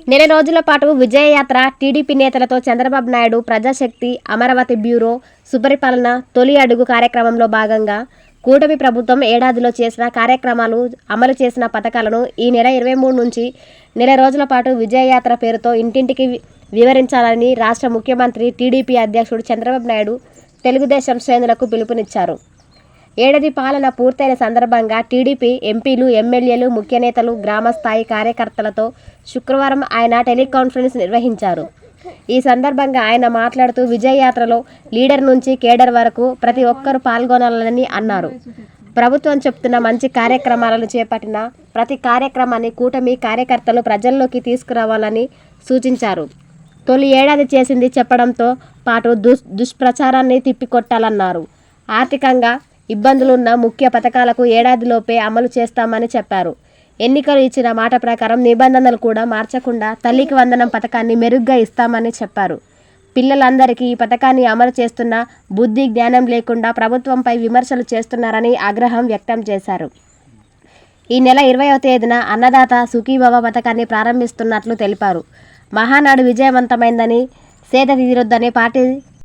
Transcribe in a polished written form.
నెల రోజుల పాటు విజయయాత్ర టీడీపీ నేతలతో చంద్రబాబు నాయుడు ప్రజాశక్తి అమరావతి బ్యూరో సుపరిపాలన తొలి అడుగు కార్యక్రమంలో భాగంగా కూటమి ప్రభుత్వం ఏడాదిలో చేసిన కార్యక్రమాలు, అమలు చేసిన పథకాలను ఈ నెల 23 నుంచి నెల రోజుల పాటు విజయయాత్ర పేరుతో ఇంటింటికి వివరించాలని రాష్ట్ర ముఖ్యమంత్రి, టీడీపీ అధ్యక్షుడు చంద్రబాబు నాయుడు తెలుగుదేశం శ్రేణులకు పిలుపునిచ్చారు. ఏడాది పాలన పూర్తయిన సందర్భంగా టీడీపీ ఎంపీలు, ఎమ్మెల్యేలు, ముఖ్య నేతలు, గ్రామ స్థాయి కార్యకర్తలతో శుక్రవారం ఆయన టెలికాన్ఫరెన్స్ నిర్వహించారు. ఈ సందర్భంగా ఆయన మాట్లాడుతూ విజయయాత్రలో లీడర్ నుంచి కేడర్ వరకు ప్రతి ఒక్కరూ పాల్గొనాలని అన్నారు. ప్రభుత్వం చెప్తున్న మంచి కార్యక్రమాలను చేపట్టిన ప్రతి కార్యక్రమాన్ని కూటమి కార్యకర్తలు ప్రజల్లోకి తీసుకురావాలని సూచించారు. తొలి ఏడాది చేసింది చెప్పడంతో పాటు దుష్ప్రచారాన్ని తిప్పికొట్టాలన్నారు. ఆర్థికంగా ఇబ్బందులున్న ముఖ్య పథకాలకు ఏడాదిలోపే అమలు చేస్తామని చెప్పారు. ఎన్నికలు ఇచ్చిన మాట ప్రకారం నిబంధనలు కూడా మార్చకుండా తల్లికి వందనం పథకాన్ని మెరుగ్గా ఇస్తామని చెప్పారు. పిల్లలందరికీ ఈ పథకాన్ని అమలు చేస్తున్న బుద్ధి జ్ఞానం లేకుండా ప్రభుత్వంపై విమర్శలు చేస్తున్నారని ఆగ్రహం వ్యక్తం చేశారు. ఈ నెల 20వ తేదీన అన్నదాత సుఖీభవ పథకాన్ని ప్రారంభిస్తున్నట్లు తెలిపారు. మహానాడు విజయవంతమైందని, సేద తీరొద్దని పార్టీ